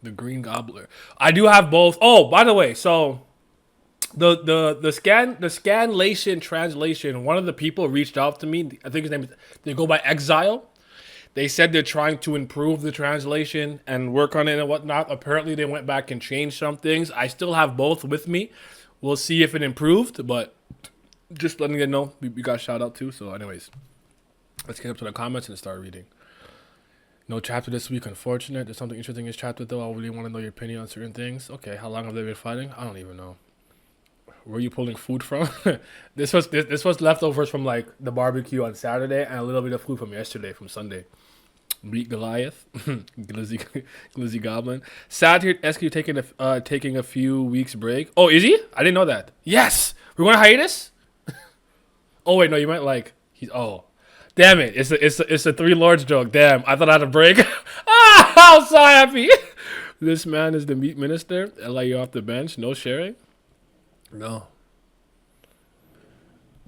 The Green Gobbler. I do have both. Oh, by the way, so the scanlation translation. One of the people reached out to me. I think his name is. They go by Exile. They said they're trying to improve the translation and work on it and whatnot. Apparently, they went back and changed some things. I still have both with me. We'll see if it improved, but just letting you know, we got shout out too. So, anyways, let's get up to the comments and start reading. No chapter this week, unfortunate. There's something interesting in this chapter, though. I really want to know your opinion on certain things. Okay, how long have they been fighting? I don't even know. Where are you pulling food from? This was leftovers from like the barbecue on Saturday and a little bit of food from yesterday, from Sunday. Beat Goliath, Glizzy Goblin. Sad here, SQ taking a few weeks break. Oh, is he? I didn't know that. Yes, we're going to hiatus. Oh wait, no, you meant like he's. Oh, damn it! It's a Three Lords joke. Damn, I thought I had a break. I'm so happy. This man is the meat minister. I let you off the bench. No sharing. No.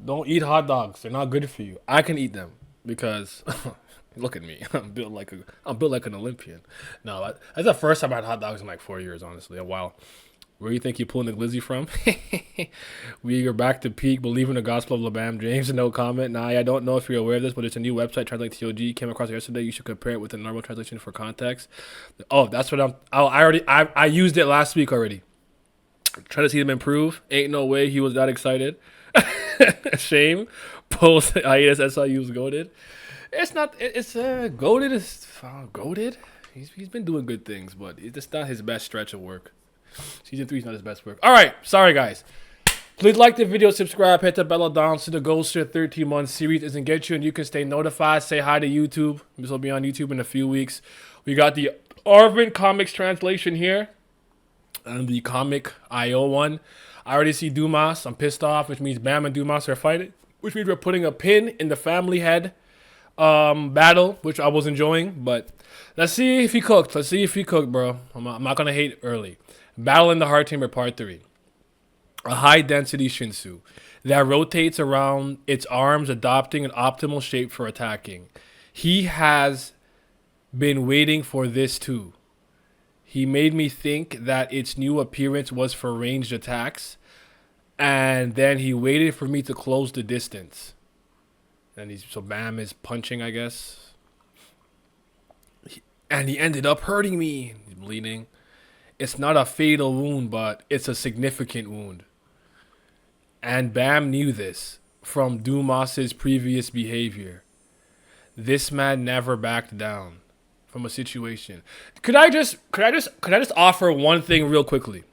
Don't eat hot dogs. They're not good for you. I can eat them because look at me. I'm built like an Olympian. No, that's the first time I had hot dogs in like 4 years. Honestly, a while. Where do you think you're pulling the glizzy from? We are back to peak. Believe in the gospel of LeBam James. No comment. Nah, I don't know if you're aware of this, but it's a new website, Translate TOG. Came across it yesterday. You should compare it with the normal translation for context. Oh, that's what I used it last week already. Trying to see him improve. Ain't no way he was that excited. Shame. Post hiatus SIU's goated. It's not. It's goated is goated. He's been doing good things, but it's not his best stretch of work. Season 3 is not his best work. All right, sorry guys. Please like the video, subscribe, hit the bell down so the Ghost Ship 13-month series doesn't get you, and you can stay notified. Say hi to YouTube. This will be on YouTube in a few weeks. We got the Arvin Comics translation here, and the Comic IO one. I already see Dumas. I'm pissed off, which means Bam and Dumas are fighting, which means we're putting a pin in the family head battle, which I was enjoying. But let's see if he cooked. Let's see if he cooked, bro. I'm not gonna hate early. Battle in the Heart Chamber Part 3. A high-density Shinsu that rotates around its arms, adopting an optimal shape for attacking. He has been waiting for this too. He made me think that its new appearance was for ranged attacks, and then he waited for me to close the distance. And so Bam is punching, I guess. And he ended up hurting me. He's bleeding. It's not a fatal wound, but it's a significant wound. And Bam knew this from Dumas's previous behavior. This man never backed down from a situation. Could I just offer one thing real quickly?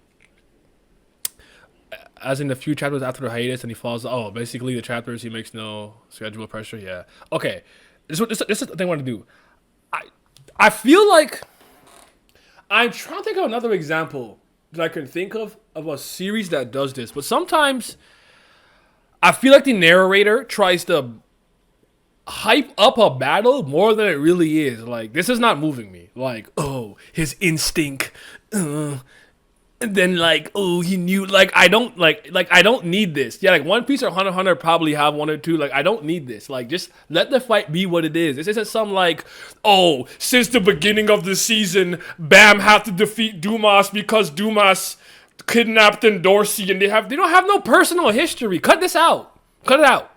As in the few chapters after the hiatus and he falls. Oh, basically the chapters he makes no schedule pressure. Yeah. Okay. This is the thing I want to do. I feel like I'm trying to think of another example that I can think of a series that does this, but sometimes I feel like the narrator tries to hype up a battle more than it really is. Like, this is not moving me. Like, oh, his instinct, and then like, oh, he knew. Like, I don't I don't need this. Yeah, like One Piece or Hunter x Hunter probably have one or two. Like, I don't need this. Like, just let the fight be what it is. This isn't some like, oh, since the beginning of the season, Bam had to defeat Dumas because Dumas kidnapped Dorsey, and they don't have no personal history. Cut this out. Cut it out.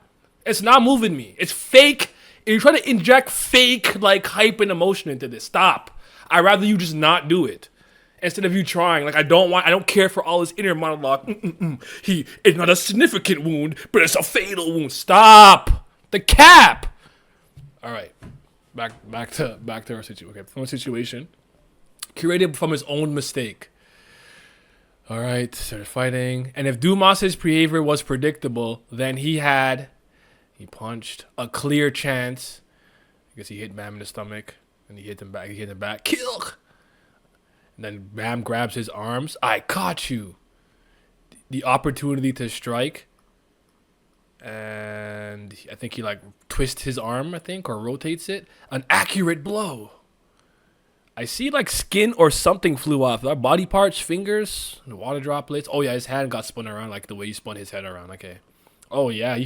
It's not moving me. It's fake. You're trying to inject fake like hype and emotion into this. Stop. I'd rather you just not do it. Instead of you trying, like I don't care for all this inner monologue. It's not a significant wound, but it's a fatal wound. Stop the cap. All right, back to our situation. Okay, from a situation curated from his own mistake. All right, started fighting, and if Dumas's behavior was predictable, then he punched a clear chance. I guess he hit Bam in the stomach, and he hit him back. Kill. And then Bam grabs his arms. I caught you. The opportunity to strike. And I think he like twists his arm, I think, or rotates it. An accurate blow. I see like skin or something flew off. Our body parts, fingers, the water droplets. Oh yeah, his hand got spun around like the way he spun his head around. Okay. Oh yeah.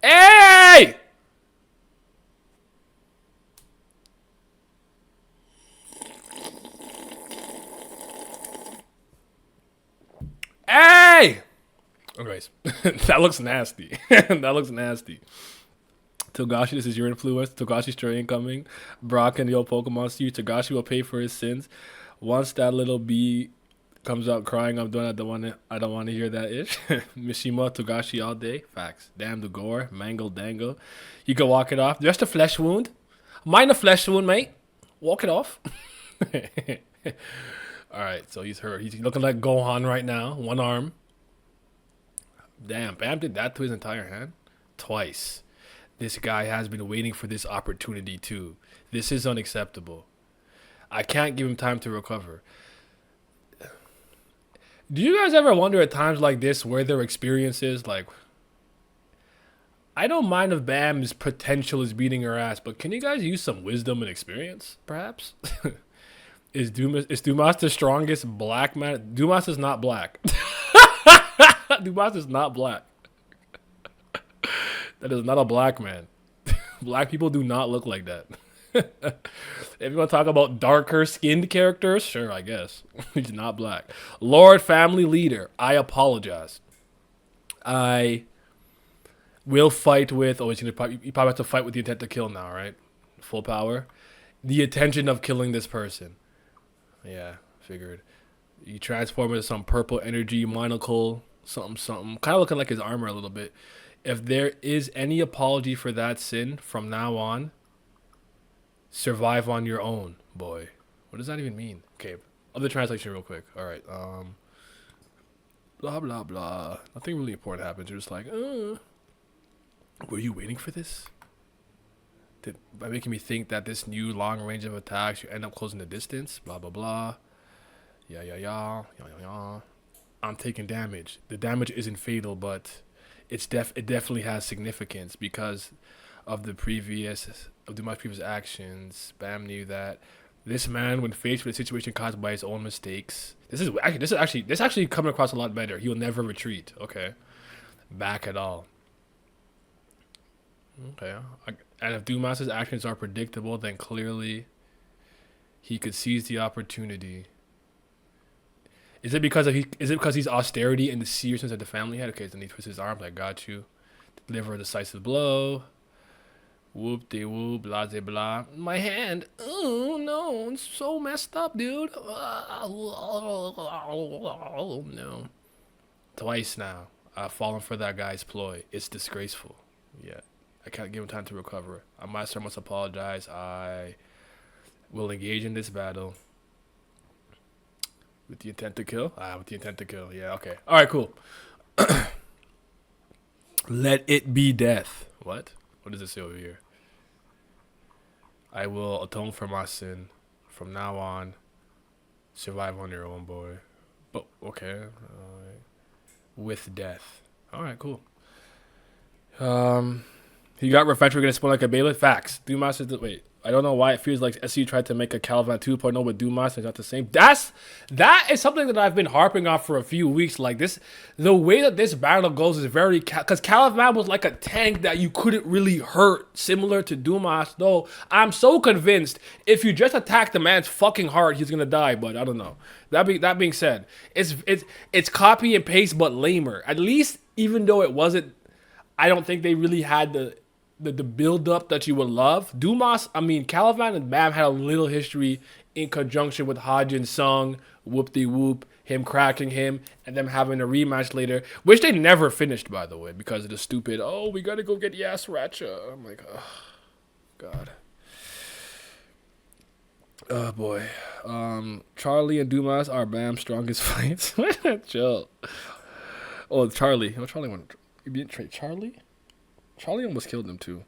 Hey! Hey! Anyways, that looks nasty. That looks nasty. Togashi, this is your influence. Togashi straight incoming. Brock and the old Pokemon see you. Togashi will pay for his sins. Once that little bee comes out crying, I'm done. I don't want to hear that ish. Mishima, Togashi all day. Facts. Damn the gore. Mangle dangle. You can walk it off. Just a flesh wound. Mind a flesh wound, mate. Walk it off. All right, so he's hurt. He's looking like Gohan right now. One arm. Damn, Bam did that to his entire hand? Twice. This guy has been waiting for this opportunity too. This is unacceptable. I can't give him time to recover. Do you guys ever wonder at times like this where their experience is? Like, I don't mind if Bam's potential is beating her ass, but can you guys use some wisdom and experience, perhaps? Is Dumas the strongest black man? Dumas is not black. Dumas is not black. That is not a black man. Black people do not look like that. If you want to talk about darker skinned characters, sure, I guess. He's not black. Lord Family Leader, I apologize. I will fight with, you probably have to fight with the intent to kill now, right? Full power. The intention of killing this person. Yeah, figured. You transform into some purple energy monocle, something. Kind of looking like his armor a little bit. If there is any apology for that sin from now on, survive on your own, boy. What does that even mean? Okay, other translation real quick. All right. Blah, blah, blah. Nothing really important happens. You're just like, were you waiting for this? By making me think that this new long range of attacks, you end up closing the distance, blah, blah, blah. Yeah. I'm taking damage. The damage isn't fatal, but it definitely has significance because of my previous actions. Bam knew that this man, when faced with a situation caused by his own mistakes, this is actually coming across a lot better. He will never retreat. Okay, back at all. Okay, and if Dumas's actions are predictable, then clearly he could seize the opportunity. Is it because he's austerity and the seriousness that the family had? Okay, then he twists his arms. I got you. Deliver a decisive blow. Whoop de whoop, blah de blah. My hand. Oh no, it's so messed up, dude. Oh no. Twice now. I've fallen for that guy's ploy. It's disgraceful. Yeah. I can't give him time to recover. My master must apologize. I will engage in this battle. With the intent to kill? With the intent to kill. Yeah, okay. Alright, cool. Let it be death. What? What does it say over here? I will atone for my sin. From now on, survive on your own, boy. But, okay. With death. Alright, cool. He got revenge. We're going to spawn like a bailiff. Facts. Dumas is wait. I don't know why it feels like SU tried to make a Caliban 2.0 with Dumas. It's not the same. That is something that I've been harping on for a few weeks. Like this, the way that this battle goes is very because Caliban was like a tank that you couldn't really hurt, similar to Dumas. Though I'm so convinced if you just attack the man's fucking heart, he's gonna die. But I don't know. That being said, it's copy and paste but lamer. At least even though it wasn't, I don't think they really had the build up that you would love. Caliban and Bam had a little history in conjunction with Hajin Sung, whoop-de-whoop, him cracking him, and them having a rematch later, which they never finished, by the way, because of the stupid, we gotta go get Yasracha. I'm like, oh, God. Oh, boy. Charlie and Dumas are Bam's strongest fights. Chill. Oh, Charlie. Oh, Charlie went... You didn't trade Charlie? Charlie almost killed him too.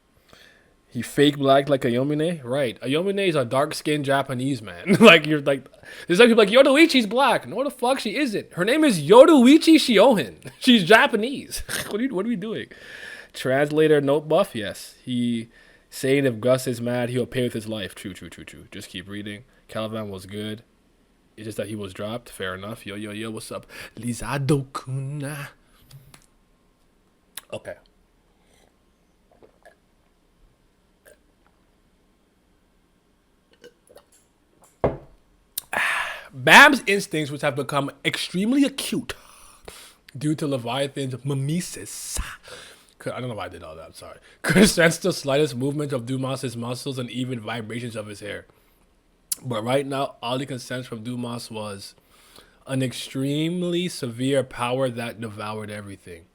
He fake black like Ayomine? Right. Ayomine is a dark-skinned Japanese man. There's like people like, Yoruichi's black. No, the fuck she isn't. Her name is Yoruichi Shiohin. She's Japanese. What are we doing? Translator note buff? Yes. He saying if Gus is mad, he'll pay with his life. True. Just keep reading. Caliban was good. It's just that he was dropped. Fair enough. Yo, what's up? Lizado-kuna. Okay. Bam's instincts, which have become extremely acute, due to Leviathan's mimesis. I don't know why I did all that. I'm sorry. Could sense the slightest movement of Dumas's muscles and even vibrations of his hair. But right now, all he could sense from Dumas was an extremely severe power that devoured everything.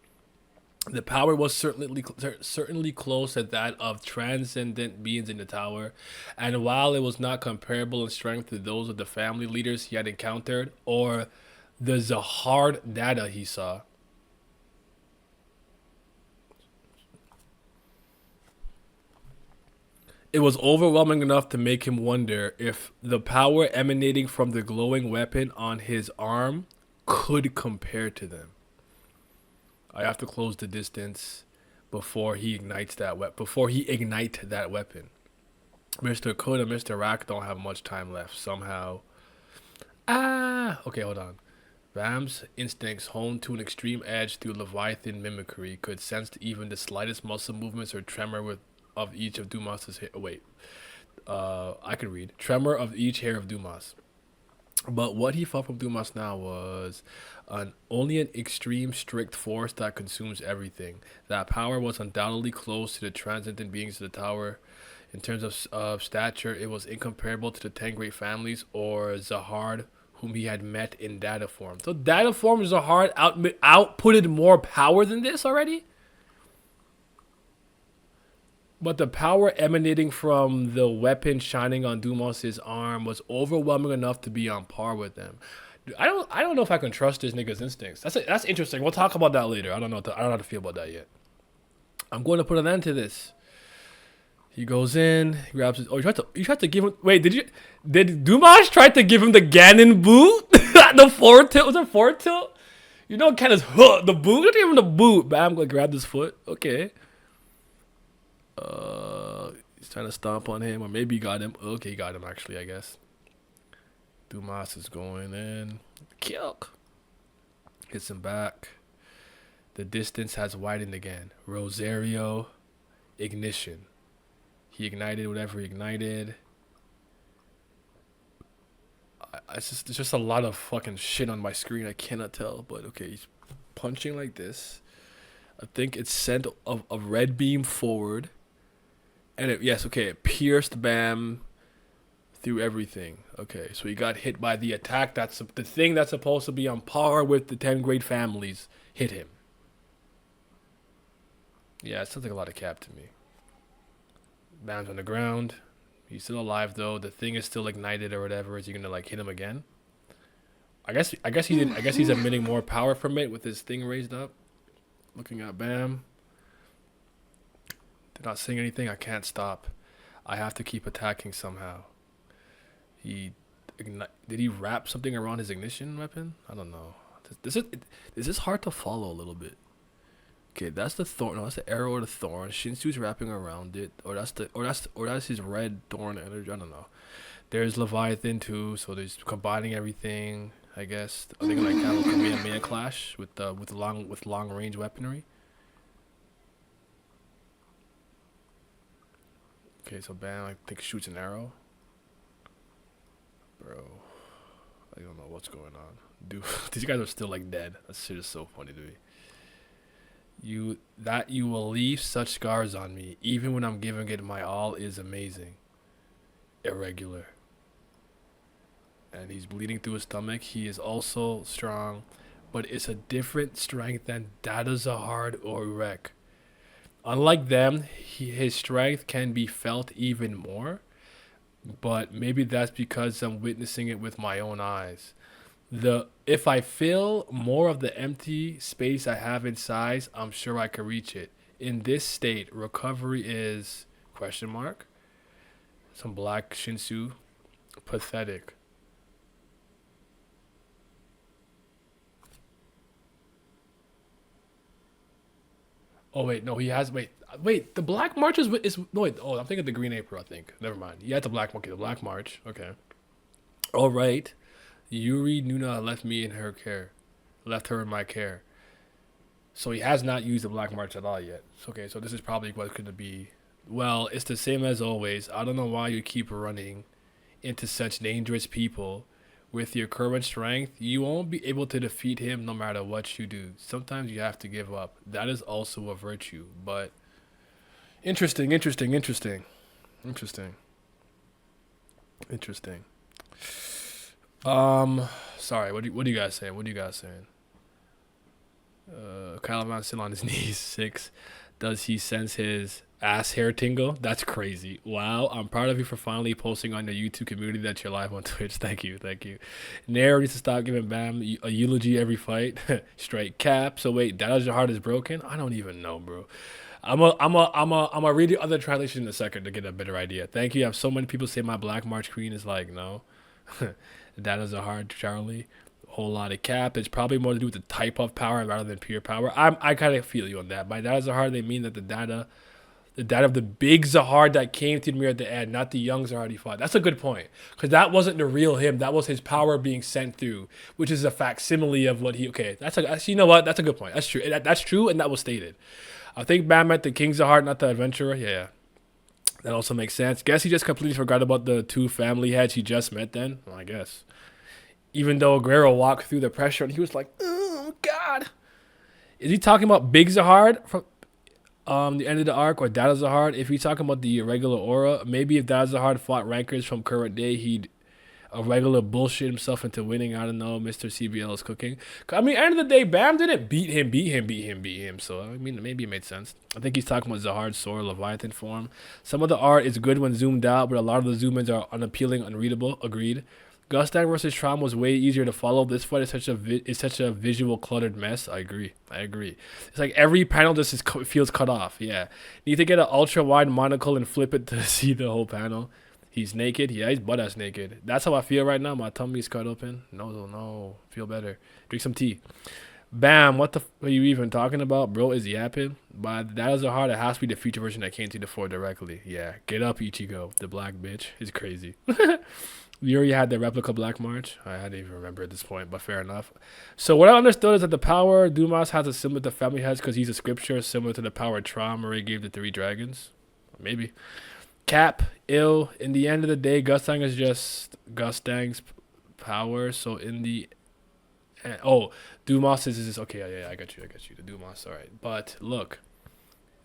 The power was certainly close to that of transcendent beings in the tower, and while it was not comparable in strength to those of the family leaders he had encountered or the Zahard data he saw, it was overwhelming enough to make him wonder if the power emanating from the glowing weapon on his arm could compare to them. I have to close the distance before he ignites that before he ignite that weapon. Mr. Code and Mr. Rack don't have much time left. Somehow. Okay, hold on. Ram's instincts, honed to an extreme edge through Leviathan mimicry, could sense even the slightest muscle movements or tremor of each of Dumas's hair. Wait. I can read. Tremor of each hair of Dumas. But what he felt from Dumas now was only an extreme, strict force that consumes everything. That power was undoubtedly close to the transcendent beings of the tower. In terms of stature, it was incomparable to the 10 great families or Zahard, whom he had met in data form. So data form Zahard outputted more power than this already? But the power emanating from the weapon shining on Dumas's arm was overwhelming enough to be on par with them. I don't know if I can trust this nigga's instincts. That's interesting. We'll talk about that later. I don't know how to feel about that yet. I'm going to put an end to this. He goes in, he grabs his. Oh, you tried to give him. Wait, did Dumas try to give him the Ganon boot? The forward tilt, was it forward tilt? You know, kind of the boot. Let's give him the boot. Bam, go grab his foot. Okay. He's trying to stomp on him, or maybe he got him. Okay, he got him actually, I guess. Dumas is going in. Kill. Hits him back. The distance has widened again. Rosario, ignition. He ignited whatever he ignited. It's just a lot of fucking shit on my screen. I cannot tell, but okay, he's punching like this. I think it sent a red beam forward. And it pierced Bam through everything. Okay, so he got hit by the attack. That's the thing that's supposed to be on par with the 10 great families. Hit him. Yeah, it sounds like a lot of cap to me. Bam's on the ground. He's still alive though. The thing is still ignited or whatever. Is he gonna like hit him again? I guess he didn't. I guess he's emitting more power from it with his thing raised up. Looking at Bam. They're not saying anything. I can't stop. I have to keep attacking somehow. Did he wrap something around his ignition weapon? I don't know. This is hard to follow a little bit. Okay, that's the thorn. No, that's the arrow or the thorn. Shinsu's wrapping around it, or that's his red thorn energy. I don't know. There's Leviathan too, so there's combining everything. I guess are they gonna like have a Kamehameha clash with long range weaponry? Okay, so Bam I think shoots an arrow. Bro, I don't know what's going on. Dude, these guys are still like dead. That shit is so funny to me. You will leave such scars on me, even when I'm giving it my all, is amazing. Irregular. And he's bleeding through his stomach. He is also strong, but it's a different strength than Dada Zahard or Urek. Unlike them, his strength can be felt even more, but maybe that's because I'm witnessing it with my own eyes. If I fill more of the empty space I have inside, I'm sure I can reach it. In this state, recovery is question mark. Some black Shinsu, pathetic. Oh wait, no, he has wait. The Black March is no wait. Oh, I'm thinking of the Green April. I think. Never mind. Yeah, the Black Monkey, the Black March. Okay. All right. Yuri Nuna left me in her care, left her in my care. So he has not used the Black March at all yet. Okay, so this is probably what's going to be. Well, it's the same as always. I don't know why you keep running into such dangerous people With your current strength, you won't be able to defeat him no matter what you do. Sometimes you have to give up. That is also a virtue. But interesting, interesting, interesting, interesting, interesting. Sorry. What do you guys saying? What are you guys saying? Caliban still on his knees. 6. Does he sense his ass hair tingle? That's crazy. Wow. I'm proud of you for finally posting on the YouTube community that you're live on Twitch. Thank you. Thank you. Nair needs to stop giving Bam a eulogy every fight. Straight cap. So wait, that your heart is broken? I don't even know, bro. I'm a read the other translation in a second to get a better idea. Thank you. I have so many people say my Black March Queen is like, no. That is a hard Charlie. Whole lot of cap. It's probably more to do with the type of power rather than pure power. I kind of feel you on that. By Dada Zahar, they mean that the data of the big Zahar that came to me at the end, not the young Zahar he fought. That's a good point. Because that wasn't the real him. That was his power being sent through, which is a facsimile of what he... Okay, you know what? That's a good point. That's true. That's true, and that was stated. I think Bam meant the King Zahar, not the Adventurer. Yeah. That also makes sense. Guess he just completely forgot about the 2 family heads he just met then. Well, I guess. Even though Guerrero walked through the pressure and he was like, oh, God. Is he talking about Big Zahar from the end of the arc or Dada Zahar? If he's talking about the irregular aura, maybe if Dada Zahar fought rankers from current day, he'd a regular bullshit himself into winning. I don't know. Mr. CBL is cooking. I mean, end of the day, Bam didn't beat him. So, I mean, maybe it made sense. I think he's talking about Zahar's Sora Leviathan form. Some of the art is good when zoomed out, but a lot of the zoom-ins are unappealing, unreadable. Agreed. Gustang versus Trom was way easier to follow. This fight is such a visual cluttered mess. I agree. It's like every panel just feels cut off. Yeah. Need to get an ultra wide monocle and flip it to see the whole panel. He's naked. Yeah, he's butt-ass naked. That's how I feel right now. My tummy's cut open. No. Feel better. Drink some tea. Bam. What the f are you even talking about? Bro is yapping. But that is a hard. It has to be the future version that came to the fore directly. Yeah. Get up, Ichigo. The black bitch is crazy. You already had the replica Black March. I hadn't even remember at this point, but fair enough. So what I understood is that the power Dumas has a similar to family heads because he's a scripture similar to the power Trom Ray gave the 3 dragons. Maybe. Cap, ill. In the end of the day, Gustang is just Gustang's power. So in the Dumas is okay. Yeah, I got you. The Dumas, all right. But look,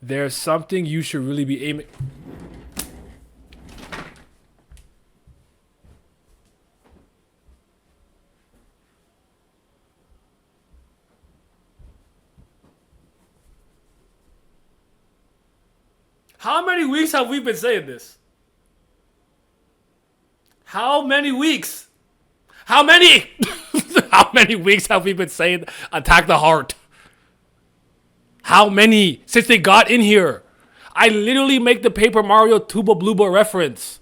there's something you should really be aiming. How many weeks have we been saying this? How many weeks? How many? How many weeks have we been saying attack the heart? How many since they got in here? I literally make the Paper Mario Tuba Bluba reference.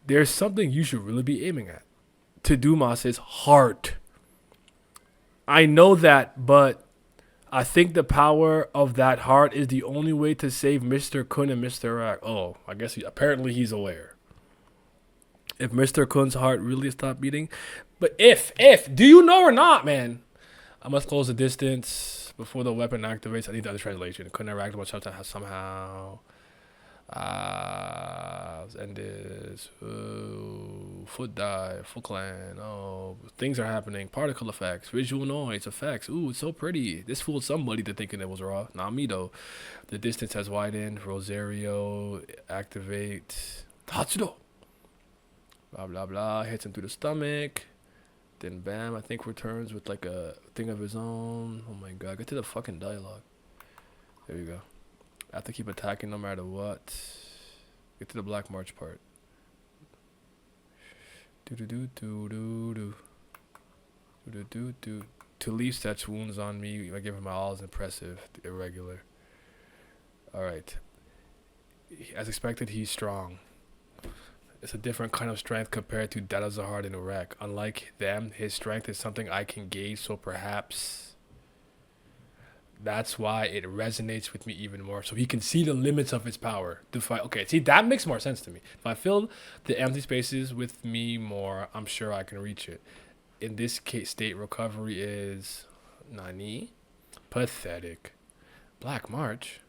There's something you should really be aiming at. To Dumas's heart. I know that, but I think the power of that heart is the only way to save Mr. Kun and Mr. Rak. Oh, I guess apparently he's aware. If Mr. Kun's heart really stopped beating. But if, do you know or not, man? I must close the distance before the weapon activates. I need the other translation. Couldn't interact with somehow. And this foot dive, full clan. Oh, things are happening. Particle effects, visual noise effects. Ooh, it's so pretty. This fooled somebody to thinking it was raw. Not me though. The distance has widened. Rosario activate. Tatsudo. Blah blah blah. Hits him through the stomach. Then Bam, I think returns with like a thing of his own. Oh my god, get to the fucking dialogue. There you go. I have to keep attacking no matter what. Get to the Black March part. To leave such wounds on me, I give him my all is impressive. Irregular. Alright. As expected, he's strong. It's a different kind of strength compared to Dada Zahar in Iraq. Unlike them, his strength is something I can gauge, so perhaps that's why it resonates with me even more. So he can see the limits of his power to fight. Okay, see, that makes more sense to me. If I fill the empty spaces with me more, I'm sure I can reach it. in this case, state recovery is Nani? Pathetic. Black March?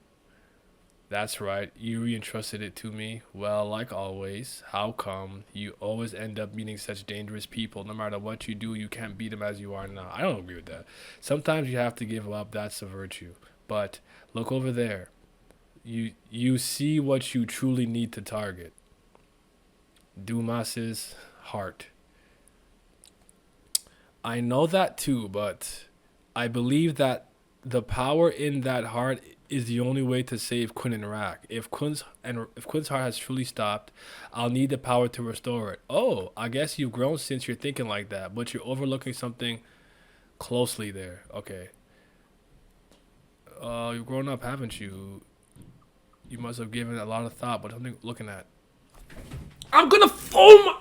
That's right, you entrusted it to me. Well, like always, how come you always end up meeting such dangerous people? No matter what you do, you can't beat them as you are now. I don't agree with that. Sometimes you have to give up, that's a virtue. But look over there. You see what you truly need to target. Dumas's heart. I know that too, but I believe that the power in that heart is the only way to save Quinn and Rack. If Quinn's heart has truly stopped, I'll need the power to restore it. Oh, I guess you've grown since you're thinking like that, but you're overlooking something closely there. Okay. You've grown up, haven't you? You must have given a lot of thought, but something looking at. I'm gonna foam.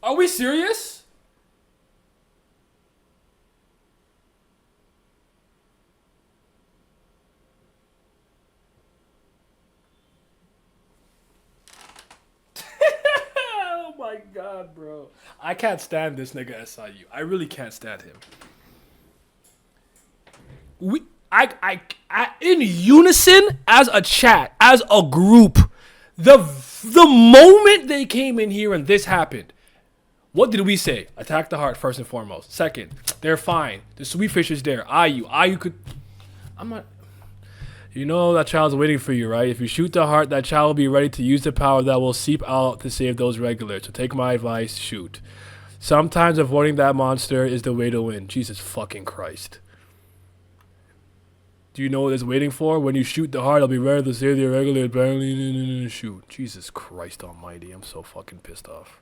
Are we serious? Oh my god, bro. I can't stand this nigga SIU. I really can't stand him. In unison as a chat, as a group, the moment they came in here and this happened, what did we say? Attack the heart first and foremost. Second, they're fine. The sweet fish is there. IU could. I'm not. You know that child's waiting for you, right? If you shoot the heart, that child will be ready to use the power that will seep out to save those regulars. So take my advice, shoot. Sometimes avoiding that monster is the way to win. Jesus fucking Christ. Do you know what it's waiting for? When you shoot the heart, it'll be ready to save the irregular. Apparently, shoot. Jesus Christ almighty. I'm so fucking pissed off.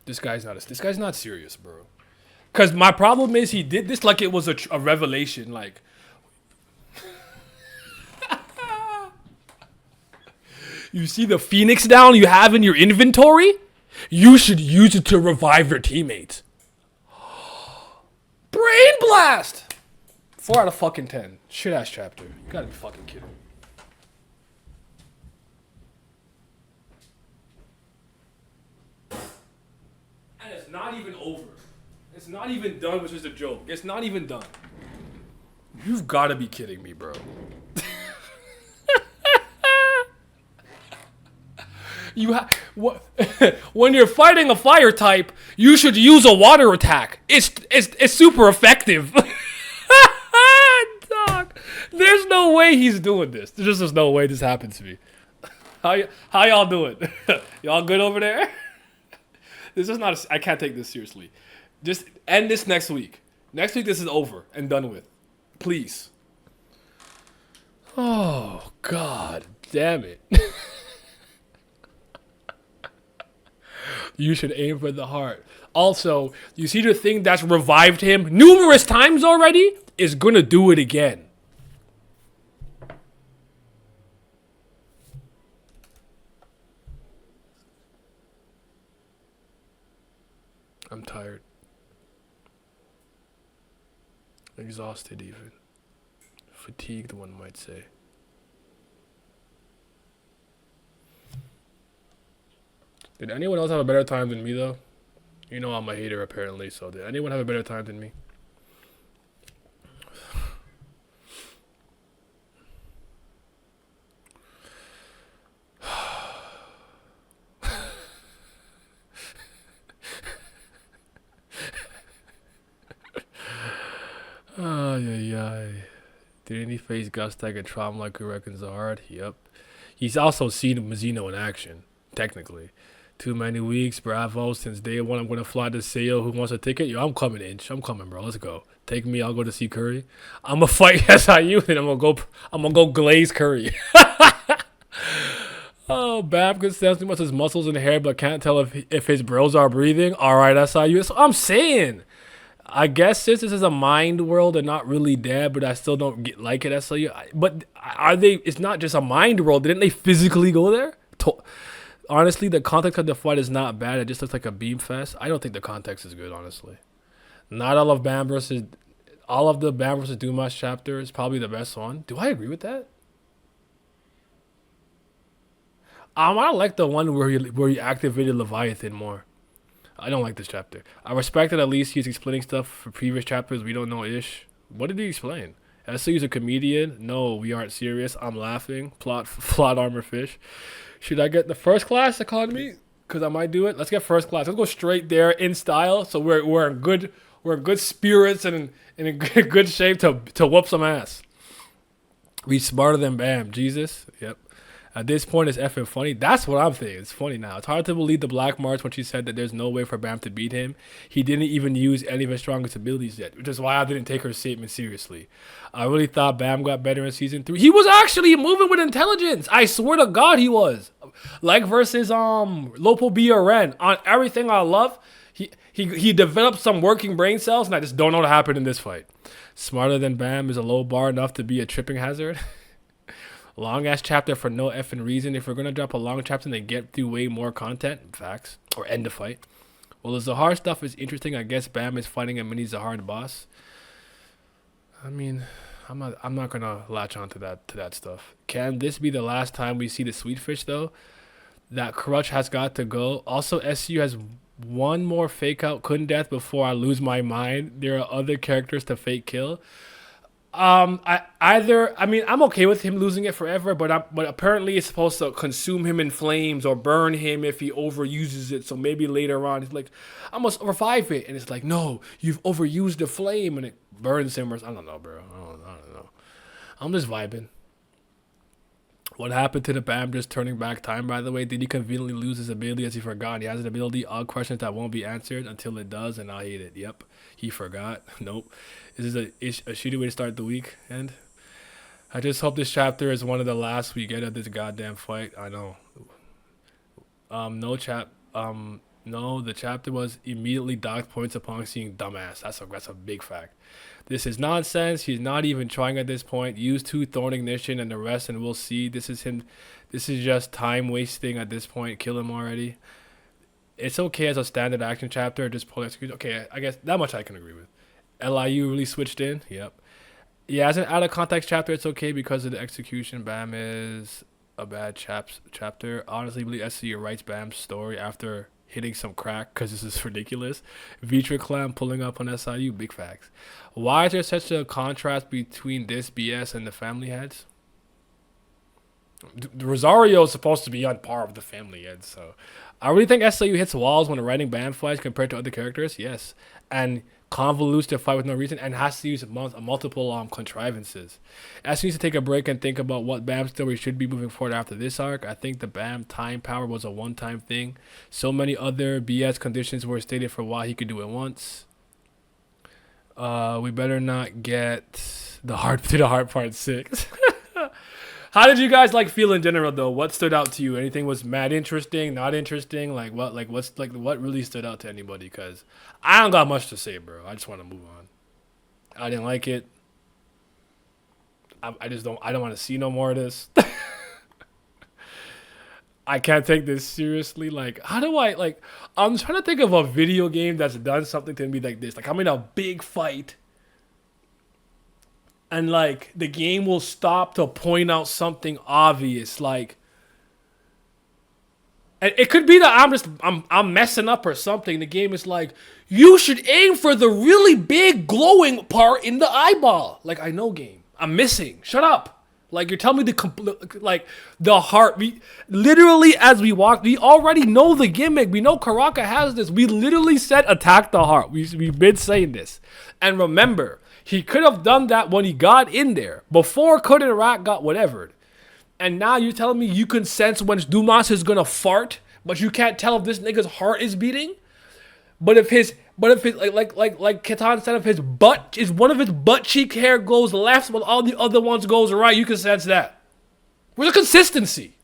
This guy's not serious, bro. Because my problem is he did this like it was a revelation. Like, you see the Phoenix down you have in your inventory? You should use it to revive your teammates. Brain blast! 4 out of fucking 10. Shit ass chapter. You gotta be fucking kidding me. And it's not even over. It's not even done, which is a joke. It's not even done. You've gotta be kidding me, bro. When you're fighting a fire type, you should use a water attack. It's super effective. Dog, there's no way he's doing this. There's just no way this happens to me. How y'all doing? Y'all good over there? This is not. I can't take this seriously. Just end this next week. Next week this is over and done with. Please. Oh God, damn it. You should aim for the heart. Also, you see the thing that's revived him numerous times already is gonna do it again. I'm tired. Exhausted even. Fatigued, one might say. Did anyone else have a better time than me, though? You know I'm a hater, apparently, so did anyone have a better time than me? Ay. Didn't he face Gustak and trauma like he reckons hard? Yep. He's also seen Mazzino in action, technically. Too many weeks, bravo. Since day one, I'm going to fly to Seo. Who wants a ticket? Yo, I'm coming, Inch. I'm coming, bro. Let's go. Take me. I'll go to see Curry. I'm going to fight SIU, and I'm going to go glaze Curry. Oh, Bab could sense too much his muscles and hair, but can't tell if his bros are breathing. All right, SIU. That's what I'm saying. I guess since this is a mind world and not really dead, but I still don't like it SIU. But are they? It's not just a mind world. Didn't they physically go there? Honestly, the context of the fight is not bad. It just looks like a beam fest. I don't think the context is good, honestly. Not all of Bam versus All of the Bam versus Dumas chapter is probably the best one. Do I agree with that? I like the one where he activated Leviathan more. I don't like this chapter. I respect that at least he's explaining stuff for previous chapters we don't know ish. What did he explain? SU's a comedian. No, we aren't serious. I'm laughing. Plot armor fish. Should I get the first class economy? Because I might do it. Let's get first class. Let's go straight there in style. So we're in good spirits and in good shape to whoop some ass. We smarter than Bam. Jesus. Yep. At this point, it's effing funny. That's what I'm thinking. It's funny now. It's hard to believe the Black March when she said that there's no way for Bam to beat him. He didn't even use any of his strongest abilities yet, which is why I didn't take her statement seriously. I really thought Bam got better in season 3. He was actually moving with intelligence. I swear to God, he was. Like versus Lopo B or Ren on everything I love. He developed some working brain cells, and I just don't know what happened in this fight. Smarter than Bam is a low bar enough to be a tripping hazard. Long ass chapter for no effing reason. If we're gonna drop a long chapter, then get through way more content. Facts. Or end the fight. Well, the Zahar stuff is interesting. I guess Bam is fighting a mini Zahar boss. I mean, I'm not gonna latch on to that stuff. Can this be the last time we see the Sweetfish though? That Crutch has got to go. Also, SU has one more fake out Kun death before I lose my mind. There are other characters to fake kill. I'm okay with him losing it forever, but apparently it's supposed to consume him in flames or burn him if he overuses it. So maybe later on he's like, I must revive it, and it's like, no, you've overused the flame, and it burns him. Or I don't know, bro. I don't know. I'm just vibing. What happened to the Bam just turning back time, by the way? Did he conveniently lose his ability as he forgot? He has an ability, odd questions that won't be answered until it does, and I hate it. Yep, he forgot. Nope. This is a shitty way to start the week, and I just hope this chapter is one of the last we get of this goddamn fight. I know. No, the chapter was immediately docked points upon seeing dumbass. That's a big fact. This is nonsense. He's not even trying at this point. Use 2 Thorn Ignition and the rest, and we'll see. This is him. This is just time wasting at this point. Kill him already. It's okay as a standard action chapter. Just pull execution. Okay, I guess that much I can agree with. LIU really switched in. Yep. Yeah, as an out of context chapter, it's okay because of the execution. Bam is a bad chapter. Honestly, believe SCU writes Bam's story after hitting some crack because this is ridiculous. Vitra Clan pulling up on SIU, big facts. Why is there such a contrast between this BS and the family heads? Rosario is supposed to be on par with the family heads, so I really think SIU hits walls when writing Bam fights compared to other characters. Yes, and convolutes to fight with no reason and has to use multiple contrivances. SIU needs to take a break and think about what Bam story should be moving forward after this arc. I think the Bam time power was a one-time thing. So many other BS conditions were stated for why he could do it once. We better not get the hard part 6. How did you guys feel in general though? What stood out to you? Anything was mad interesting, not interesting? What really stood out to anybody? Cause I don't got much to say, bro. I just want to move on. I didn't like it. I don't want to see no more of this. I can't take this seriously. How do I'm trying to think of a video game that's done something to me like this. I'm in a big fight. And the game will stop to point out something obvious, and it could be that I'm messing up or something. The game is you should aim for the really big glowing part in the eyeball. I know game. I'm missing. Shut up. You're telling me the heart. We literally, as we walk, we already know the gimmick. We know Karaka has this. We literally said attack the heart. We've been saying this, and remember. He could have done that when he got in there. Before Couldn't Rat got whatever. And now you're telling me you can sense when Dumas is going to fart, but you can't tell if this nigga's heart is beating? But if Ketan said, if one of his butt cheek hair goes left while all the other ones goes right, you can sense that. Where's the consistency?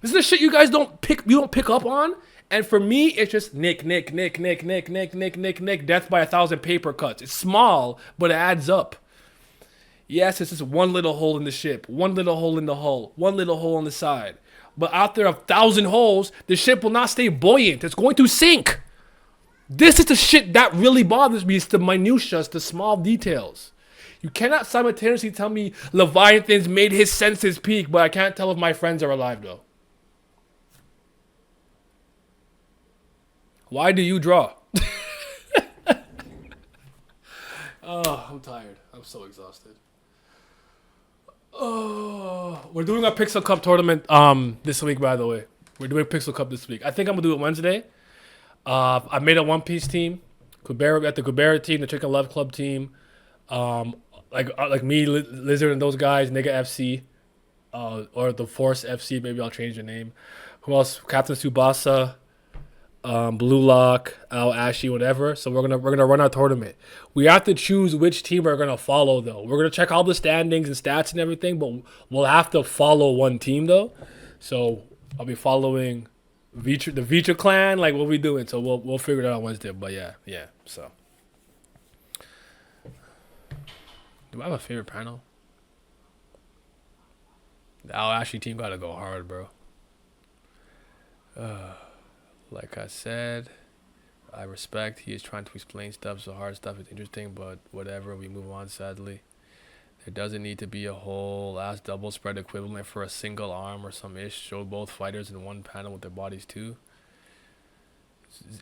This is the shit you guys don't pick up on. And for me, it's just Nick, death by 1,000 paper cuts. It's small, but it adds up. Yes, it's just one little hole in the ship, one little hole in the hull, one little hole on the side. But after 1,000 holes, the ship will not stay buoyant. It's going to sink. This is the shit that really bothers me. It's the minutiae, it's the small details. You cannot simultaneously tell me Leviathan's made his senses peak, but I can't tell if my friends are alive, though. Why do you draw? Oh, I'm tired. I'm so exhausted. Oh, we're doing a Pixel Cup tournament this week, by the way. We're doing Pixel Cup this week. I think I'm gonna do it Wednesday. I made a One Piece team. Kubera at the Kubera team, the Chicken Love Club team. Like me, Lizard, and those guys, Nigga FC, or the Force FC. Maybe I'll change the name. Who else? Captain Tsubasa, Blue Lock, Al Ashy, whatever. So we're gonna run our tournament. We have to choose which team we're gonna follow though. We're gonna check all the standings and stats and everything, but we'll have to follow one team though. So I'll be following the Vitra clan. Like what we doing? So we'll figure it out on Wednesday. But yeah. So do I have a favorite panel? The Al Ashy team gotta go hard, bro. Like I said, I respect he is trying to explain stuff, so hard stuff is interesting, but whatever, we move on, sadly. There doesn't need to be a whole ass double spread equivalent for a single arm or some ish. Show both fighters in one panel with their bodies too.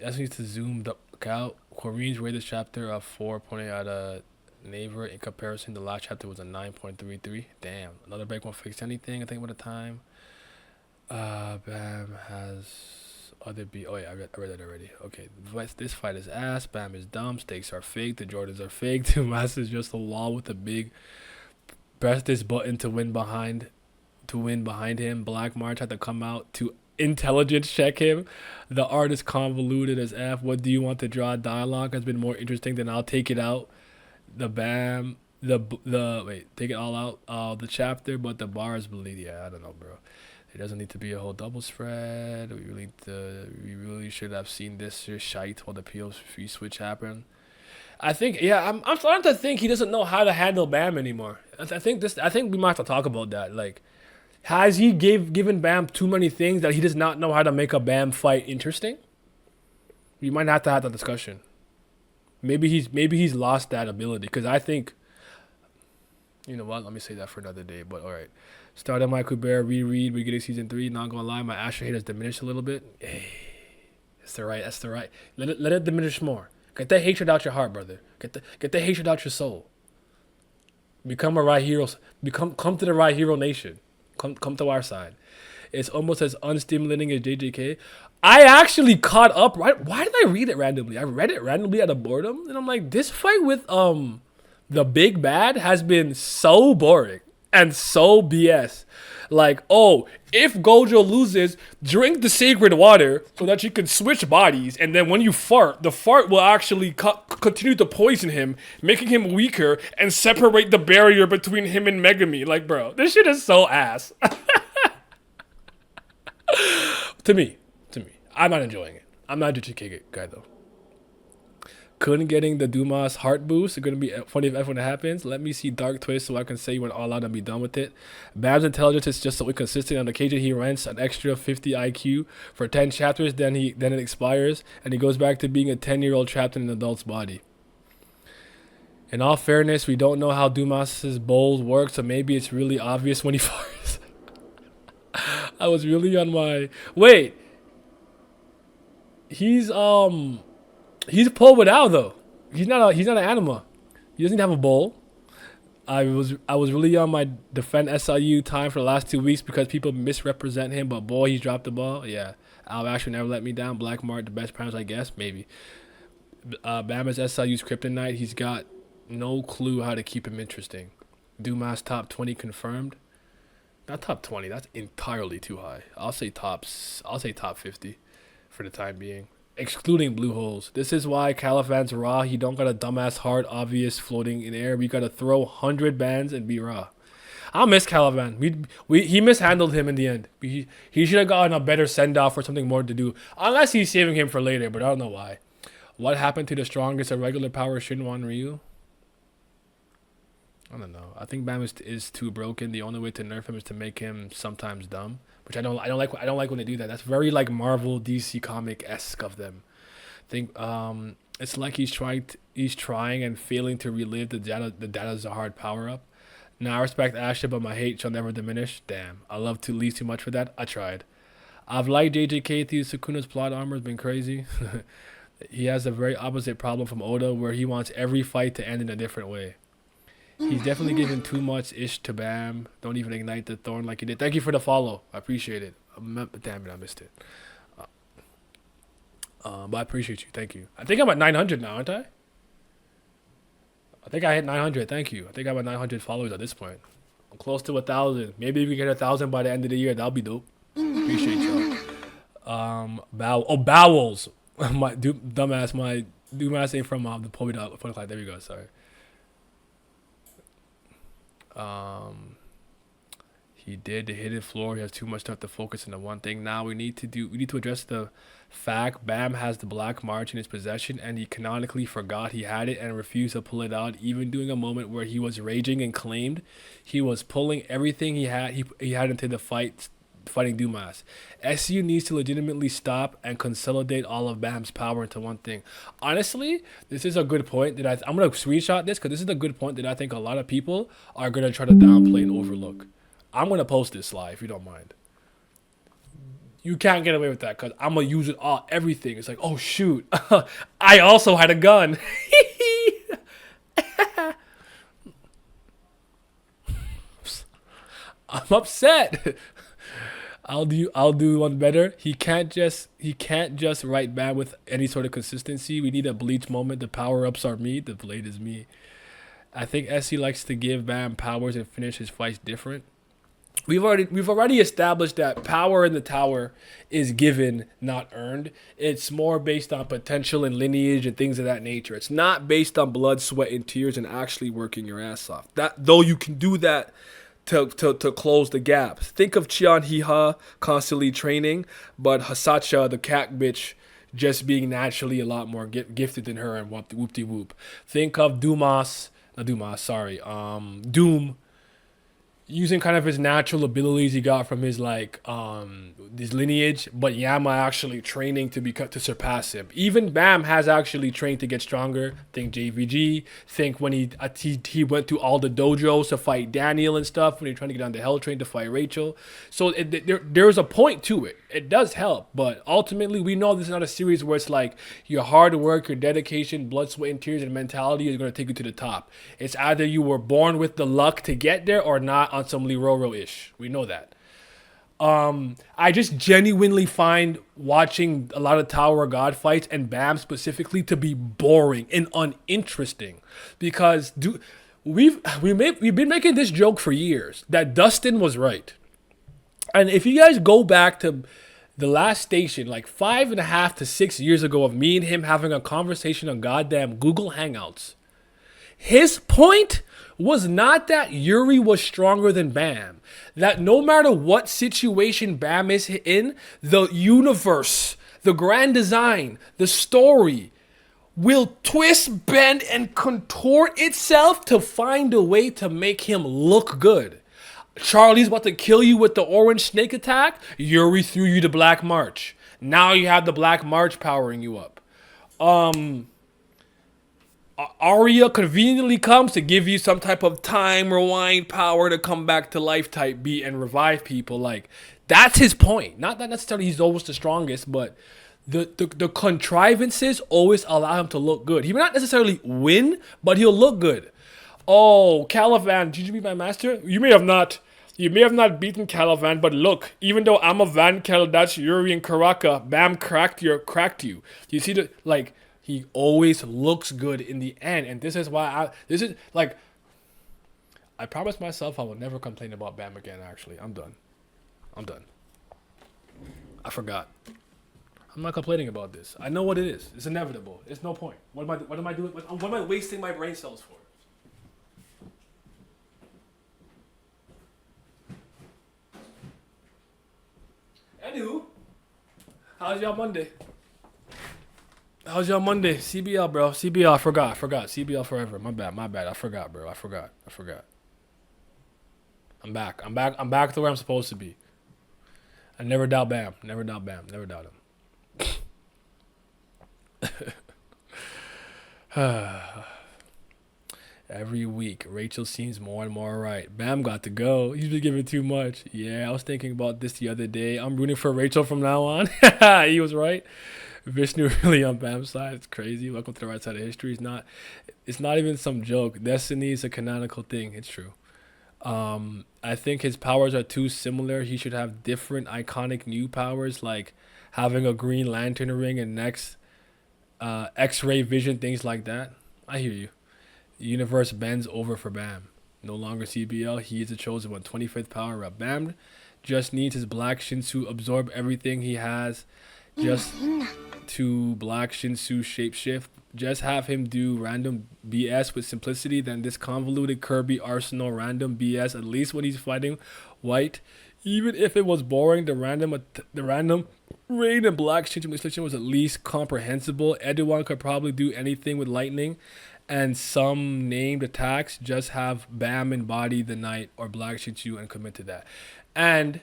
As needs to zoom out. Corrine's rated this chapter a 4.8 out of Naver. In comparison, the last chapter was a 9.33. Damn. Another break won't fix anything, I think, by the time. Bam has other B. Oh yeah, I read that already. Okay, this fight is ass. Bam is dumb. Stakes are fake. The Jordans are fake. Dumas is just a wall with a big press this button to win behind him. Black March had to come out to intelligence check him. The art is convoluted as F. What do you want to draw? Dialogue has been more interesting than I'll take it out. The Bam. The wait, take it all out. The chapter, but the bars bleed. Yeah, I don't know, bro. It doesn't need to be a whole double spread. We really should have seen this shite while the POV switch happened. I think, yeah, I'm starting to think he doesn't know how to handle Bam anymore. I think we might have to talk about that. Like, has he given Bam too many things that he does not know how to make a Bam fight interesting? We might have to have that discussion. Maybe he's lost that ability, because I think, you know what? Let me say that for another day. But all right. Started my Kubera reread. We're getting season 3. Not gonna lie, my Asher hate has diminished a little bit. Hey, that's the right. Let it diminish more. Get that hatred out your heart, brother. Get the hatred out your soul. Become a right hero. Come to the right hero nation. Come to our side. It's almost as unstimulating as JJK. I actually caught up. Right? Why did I read it randomly? I read it randomly out of boredom, and I'm like, this fight with the big bad has been so boring and so BS. Like, oh, if Gojo loses, drink the sacred water so that you can switch bodies, and then when you fart, the fart will actually continue to poison him, making him weaker and separate the barrier between him and Megami. Like, bro, this shit is so ass. To me, I'm not enjoying it. I'm not a JJK guy though. Couldn't getting the Dumas heart boost. It's going to be funny if when it happens. Let me see Dark Twist so I can say you went all out and be done with it. Bam's intelligence is just so inconsistent. On occasion, he rents an extra 50 IQ for 10 chapters. Then it expires, and he goes back to being a 10-year-old trapped in an adult's body. In all fairness, we don't know how Dumas's bowls work, so maybe it's really obvious when he farts. I was really on my... Wait. He's Paul Wadao though. He's not an anima. He doesn't have a bowl. I was really on my defend SLU time for the last 2 weeks because people misrepresent him, but boy, he's dropped the ball. Yeah. Al Asher never let me down. Black Mart, the best prowls, I guess, maybe. Bam is SLU's kryptonite. He's got no clue how to keep him interesting. Dumas top 20 confirmed. Not top 20. That's entirely too high. I'll say top 50 for the time being. Excluding blue holes. This is why Califan's raw. He don't got a dumbass heart obvious floating in air. We gotta throw 100 bands and be raw. I'll miss Califan. He mishandled him in the end. He should have gotten a better send off or something more to do. Unless he's saving him for later, but I don't know why. What happened to the strongest of regular power Shinwan Ryu? I don't know. I think Bam is too broken. The only way to nerf him is to make him sometimes dumb. Which I don't like when they do that. That's very like Marvel DC comic-esque of them. Think it's like he's trying and failing to relive the data. The data is a hard power up. Now I respect Asha, but my hate shall never diminish. Damn, I love to leave too much for that. I tried. I've liked JJK through Sukuna's plot armor has been crazy. He has a very opposite problem from Oda, where he wants every fight to end in a different way. He's definitely giving too much ish to Bam. Don't even ignite the thorn like he did. Thank you for the follow. I appreciate it. Damn it, I missed it. But I appreciate you. Thank you. I think I'm at 900 now, aren't I? I think I hit 900. Thank you. I think I'm at 900 followers at this point. I'm close to 1,000. Maybe if we get 1,000 by the end of the year, that'll be dope. Appreciate y'all. Bowels. My dumbass ain't from the Poet Clock. There we go. Sorry. He did the hidden floor. He has too much stuff to focus on the one thing. Now we need to address the fact Bam has the Black March in his possession, and he canonically forgot he had it and refused to pull it out, even during a moment where he was raging and claimed he was pulling everything he had into the fighting Dumas. SU needs to legitimately stop and consolidate all of Bam's power into one thing. Honestly, this is a good point that I'm gonna screenshot this, because this is a good point that I think a lot of people are gonna try to downplay and overlook. I'm gonna post this slide if you don't mind. You can't get away with that, because I'm gonna use it all, everything. It's like, oh shoot, I also had a gun. I'm upset. I'll do one better. He can't just write Bam with any sort of consistency. We need a Bleach moment. The power ups are me. The blade is me. I think SC likes to give Bam powers and finish his fights different. We've already established that power in the tower is given, not earned. It's more based on potential and lineage and things of that nature. It's not based on blood, sweat, and tears and actually working your ass off. That though you can do that to close the gaps. Think of Chian Hiha constantly training, but Hasacha, the cat bitch, just being naturally a lot more gifted than her and whoop-de-whoop. Think of Doom, using kind of his natural abilities he got from his his lineage, but Yama actually training to surpass him. Even Bam has actually trained to get stronger. Think JVG. Think when he went to all the dojos to fight Daniel and stuff, when he's trying to get on the Hell Train to fight Rachel. So there's a point to it. It does help, but ultimately we know this is not a series where it's like your hard work, your dedication, blood, sweat, and tears, and mentality is going to take you to the top. It's either you were born with the luck to get there or not, on some Liroro-ish. We know that. I just genuinely find watching a lot of Tower of God fights, and Bam specifically, to be boring and uninteresting, because we've been making this joke for years that Dustin was right. And if you guys go back to the last station, like 5.5 to 6 years ago, of me and him having a conversation on goddamn Google Hangouts, his point was not that Yuri was stronger than Bam. That no matter what situation Bam is in, the universe, the grand design, the story will twist, bend, and contort itself to find a way to make him look good. Charlie's about to kill you with the orange snake attack. Yuri threw you the Black March. Now you have the Black March powering you up. Arya conveniently comes to give you some type of time rewind power to come back to life type beat and revive people. Like, that's his point. Not that necessarily he's always the strongest, but the contrivances always allow him to look good. He may not necessarily win, but he'll look good. Oh, Calivan, did you beat my master? You may have not beaten Calivan, but look, even though I'm a Van Kel, that's Yuri and Karaka, Bam cracked you. You see the, like, he always looks good in the end, and this is why I promised myself I will never complain about Bam again. Actually, I'm done. I forgot. I'm not complaining about this. I know what it is. It's inevitable. It's no point. What am I doing? What am I wasting my brain cells for? Anywho, how's y'all Monday? CBL, bro. CBL, I forgot. CBL forever. My bad. I forgot, bro. I forgot. I'm back to where I'm supposed to be. I never doubt Bam. Never doubt him. Every week, Rachel seems more and more right. Bam got to go. He's been giving too much. Yeah, I was thinking about this the other day. I'm rooting for Rachel from now on. He was right. Vishnu really on Bam's side. It's crazy. Welcome to the right side of history. It's not even some joke. Destiny is a canonical thing. It's true. I think his powers are too similar. He should have different iconic new powers, like having a Green Lantern ring and next X-ray vision, things like that. I hear you. The universe bends over for Bam. No longer CBL. He is the chosen one. 25th power up. Bam just needs his black Shinsu absorb everything he has. Just to black Shinsu shapeshift. Just have him do random BS with simplicity, then this convoluted Kirby Arsenal random BS, at least when he's fighting white. Even if it was boring, the random rain and black Shinsu was at least comprehensible. Everyone could probably do anything with lightning and some named attacks. Just have Bam embody the night or black Shinsu and commit to that. And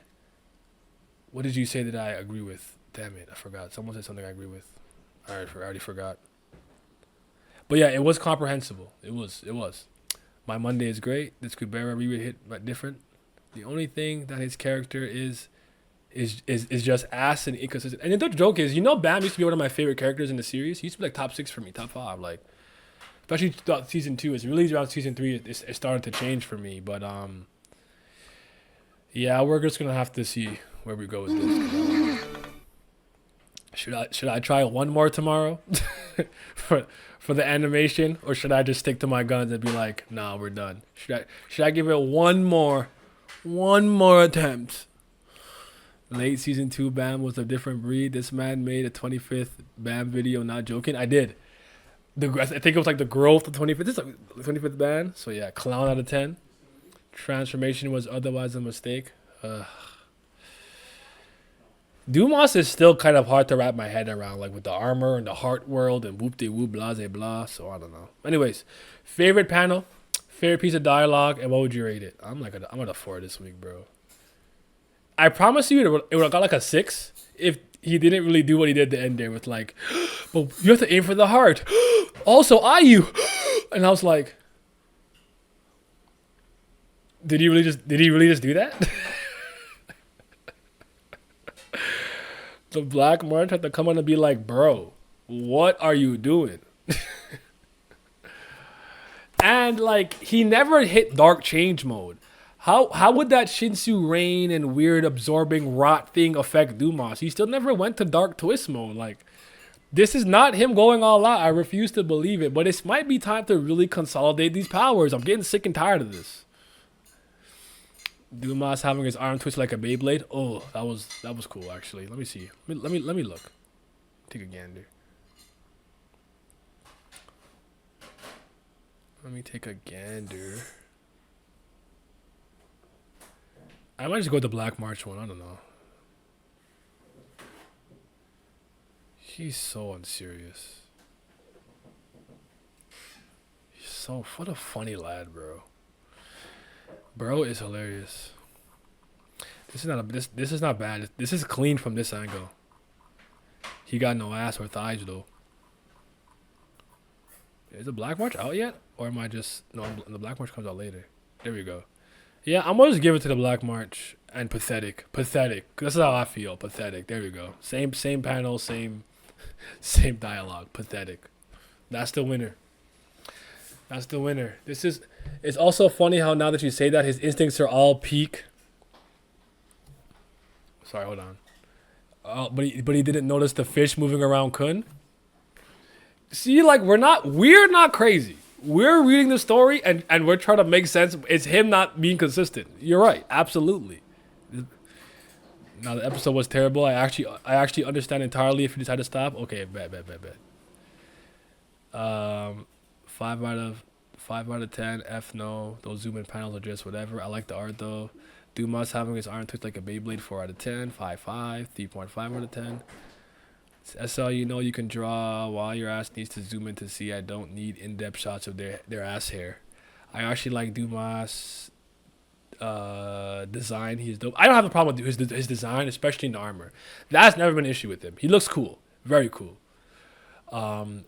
what did you say that I agree with? Damn it, I forgot. Someone said something I agree with. I already forgot. But yeah, it was comprehensible. It was. My Monday is great. This Kubera reread hit but different. The only thing that his character is just ass and inconsistent. And the joke is, Bam used to be one of my favorite characters in the series. He used to be like top 6 for me, top 5. Like, especially throughout season 2. It's really around season 3 it started to change for me. But yeah, we're just gonna have to see where we go with this. Should I try one more tomorrow for the animation, or should I just stick to my guns and be like, nah, we're done? Should I give it one more attempt? Late season 2 Bam was a different breed. This man made a 25th Bam video. Not joking, I did. I think it was like the growth of 25th. This is like the 25th Bam. So yeah, clown out of 10. Transformation was otherwise a mistake. Dumas is still kind of hard to wrap my head around, like with the armor and the heart world and whoop de whoop blah blah blah. So I don't know. Anyways, favorite panel, favorite piece of dialogue, and what would you rate it? I'm at a 4 this week, bro. I promise you, it would have got like a 6 if he didn't really do what he did at the end there with like, but you have to aim for the heart. Also, IU, and I was like, did he really just do that? The Black March had to come on and be like, bro, what are you doing? And like, he never hit dark change mode. How would that Shinsu rain and weird absorbing rot thing affect Dumas? He still never went to dark twist mode. Like, this is not him going all out. I refuse to believe it. But it might be time to really consolidate these powers. I'm getting sick and tired of this. Dumas having his arm twist like a Beyblade. Oh, that was cool actually. Let me see. Let me look. Take a gander. Let me take a gander. I might just go with the Black March one. I don't know. He's so unserious. What a funny lad, bro. Bro is hilarious. This is not bad. This is clean from this angle. He got no ass or thighs though. Is the Black March out yet? Or am I just no? The Black March comes out later. There we go. Yeah, I'm gonna just give it to the Black March and pathetic. Pathetic. That's how I feel. Pathetic. There we go. Same panel, same dialogue. Pathetic. That's the winner. That's the winner. It's also funny how now that you say that, his instincts are all peak. Sorry, hold on. But he didn't notice the fish moving around Kun. See, like we're not crazy. We're reading the story and we're trying to make sense. It's him not being consistent. You're right, absolutely. Now the episode was terrible. I actually understand entirely if you decide to stop. Okay, bet. 5 out of 10. F no. Those zoom in panels are just whatever. I like the art though. Dumas having his arm twist like a Beyblade. 4 out of 10. 5. 3.5 out of 10. SL, you can draw while your ass needs to zoom in to see. I don't need in-depth shots of their ass hair. I actually like Dumas' design. He's dope. I don't have a problem with his design, especially in the armor. That's never been an issue with him. He looks cool. Very cool. Um,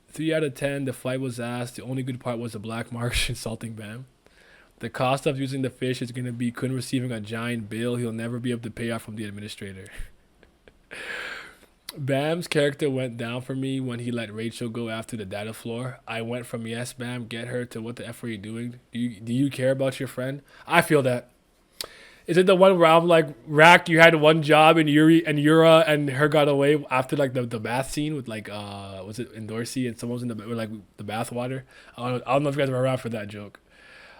3 out of 10. The fight was ass. The only good part was the black mark insulting Bam. The cost of using the fish is gonna be Kun receiving a giant bill he'll never be able to pay off from the administrator. Bam's character went down for me when he let Rachel go after the data floor. I went from yes, Bam, get her to what the F are you doing? Do you care about your friend? I feel that. Is it the one where I'm like, Rack, you had one job and Yura and her got away after like the bath scene with like was it in Dorsey and someone was in the with like the bath water? I don't know if you guys were around for that joke.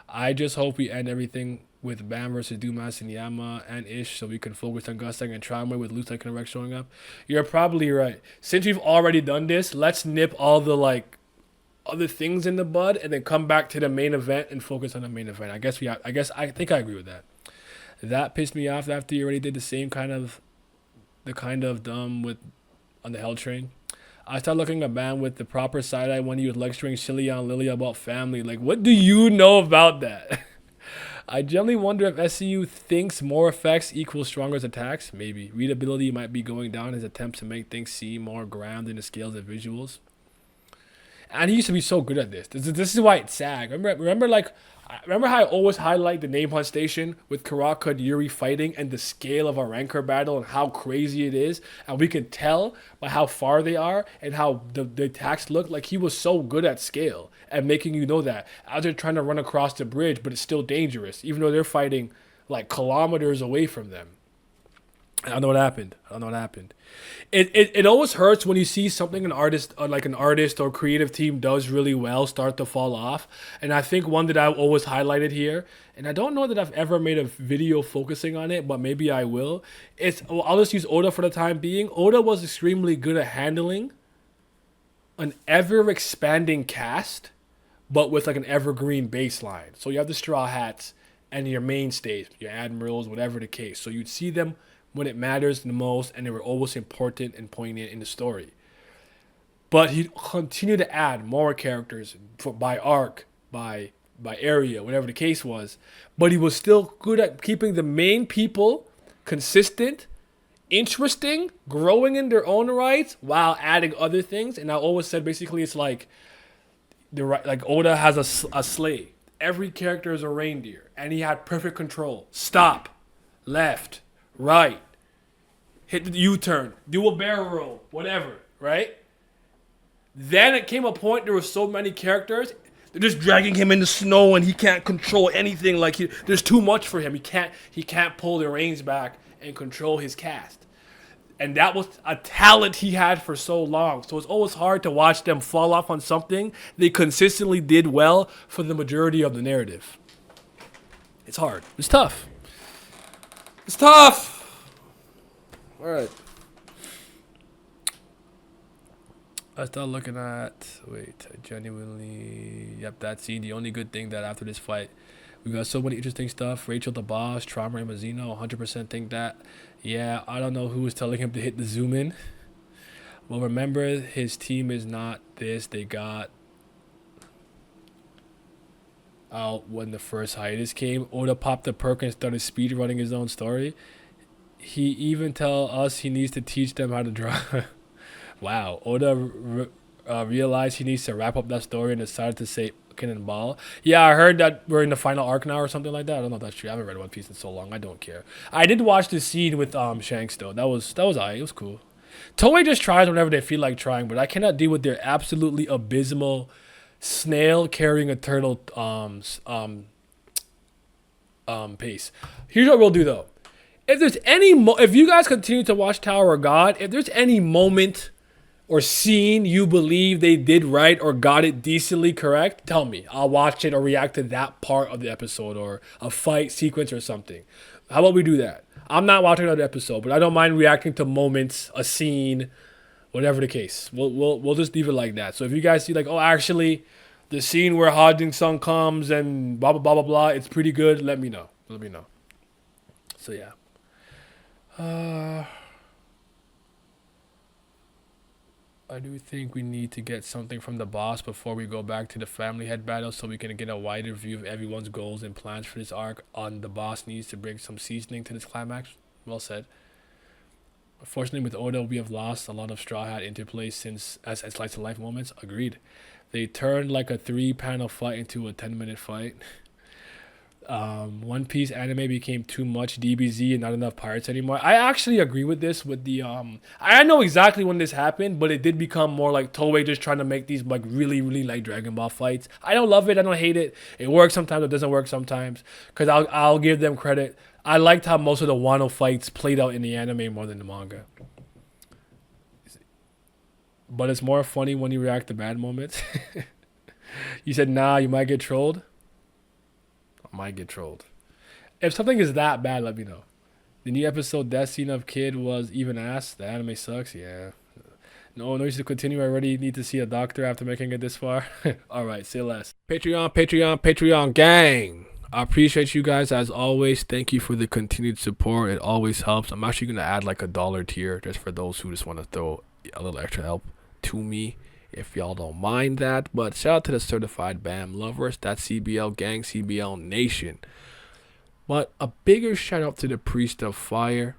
I just hope we end everything with Bam versus Dumas and Yama and Ish so we can focus on Gustang and Tramway with Luke and Rex showing up. You're probably right. Since we've already done this, let's nip all the like other things in the bud and then come back to the main event and focus on the main event. I think I agree with that. That pissed me off after you already did the kind of dumb with on the Hell Train. I started looking at Bam with the proper side eye when he was lecturing Shilly and Lily about family. Like, what do you know about that? I generally wonder if SCU thinks more effects equals stronger attacks. Maybe. Readability might be going down in his attempt to make things seem more grounded in the scales of visuals. And he used to be so good at this. This is why it's SAG. Remember how I always highlight the Name Hunt Station with Karaka and Yuri fighting and the scale of a Rancor battle and how crazy it is? And we can tell by how far they are and how the attacks look. Like, he was so good at scale and making you know that as they're trying to run across the bridge, but it's still dangerous, even though they're fighting like kilometers away from them. I don't know what happened. It always hurts when you see something an artist or creative team does really well start to fall off. And I think one that I've always highlighted here, and I don't know that I've ever made a video focusing on it, but maybe I will. I'll just use Oda for the time being. Oda was extremely good at handling an ever expanding cast, but with like an evergreen baseline. So you have the Straw Hats and your mainstays, your admirals, whatever the case. So you'd see them when it matters the most, and they were always important and poignant in the story. But he continued to add more characters by arc, by area, whatever the case was. But he was still good at keeping the main people consistent, interesting, growing in their own rights, while adding other things. And I always said basically it's like Oda has a sleigh. Every character is a reindeer, and he had perfect control. Stop, left, right, hit the U-turn, do a barrel roll, whatever, right? Then it came a point there were so many characters, they're just dragging him in the snow and he can't control anything. Like there's too much for him. He can't pull the reins back and control his cast. And that was a talent he had for so long. So it's always hard to watch them fall off on something they consistently did well for the majority of the narrative. It's hard. It's tough. It's tough. All right. I start looking at. Wait, I genuinely. Yep, that scene. The only good thing that after this fight, we got so many interesting stuff. Rachel the boss, Trauma and Mazzino, 100% think that. Yeah, I don't know who was telling him to hit the zoom in. Well, remember, his team is not this. They got out when the first hiatus came. Oda popped the perk and started speed running his own story. He even tell us he needs to teach them how to draw. Wow. Oda realized he needs to wrap up that story and decided to say Cannonball. Yeah, I heard that we're in the final arc now or something like that. I don't know if that's true. I haven't read One Piece in so long. I don't care. I did watch the scene with Shanks though. That was alright. It was cool. Toei just tries whenever they feel like trying, but I cannot deal with their absolutely abysmal snail carrying a turtle pace. Here's what we'll do though. If there's if you guys continue to watch Tower of God, if there's any moment or scene you believe they did right or got it decently correct, tell me. I'll watch it or react to that part of the episode or a fight sequence or something. How about we do that? I'm not watching another episode, but I don't mind reacting to moments, a scene, whatever the case. We'll just leave it like that. So if you guys see like, oh, actually, the scene where Hajin Sung comes and blah blah blah blah blah, it's pretty good. Let me know. So yeah. I do think we need to get something from the boss before we go back to the family head battle so we can get a wider view of everyone's goals and plans for this arc. The boss needs to bring some seasoning to this climax. Well said. Unfortunately, with Oda, we have lost a lot of Straw Hat interplay since as slice of life moments. Agreed. They turned like a 3 panel fight into a 10 minute fight. One Piece anime became too much DBZ and not enough pirates anymore. I actually agree with this. With the I know exactly when this happened, but it did become more like Toei just trying to make these like really like Dragon Ball fights. I don't love it. I don't hate it. It works sometimes. It doesn't work sometimes. Cause I'll give them credit. I liked how most of the Wano fights played out in the anime more than the manga. But it's more funny when you react to bad moments. You said, nah, you might get trolled. I might get trolled. If something is that bad, let me know. The new episode, that scene of Kid was even ass. The anime sucks. Yeah. No reason to continue. I already need to see a doctor after making it this far. All right, say less. Patreon gang. I appreciate you guys as always. Thank you for the continued support. It always helps. I'm actually going to add like $1 tier just for those who just want to throw a little extra help to me, if y'all don't mind that. But shout out to the certified BAM lovers. That's CBL gang, CBL nation. But a bigger shout out to the Priest of Fire.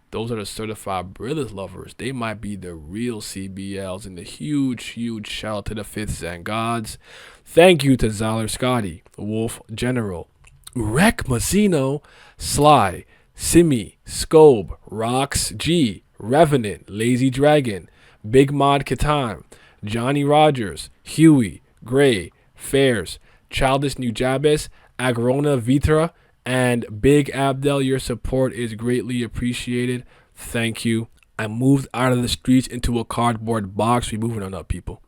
Those are the certified Brothers lovers. They might be the real CBLs. And the huge shout out to the Fifths and Gods. Thank you to Zyler Scotty, Wolf General, Rek Mazzino, Sly, Simi, Scobe, Rox G, Revenant, Lazy Dragon, Big Mod Katan, Johnny Rogers, Huey, Gray, Fairs, Childish Nujabes, Agrona Vitra, and Big Abdel. Your support is greatly appreciated. Thank you. I moved out of the streets into a cardboard box. We're moving on up, people.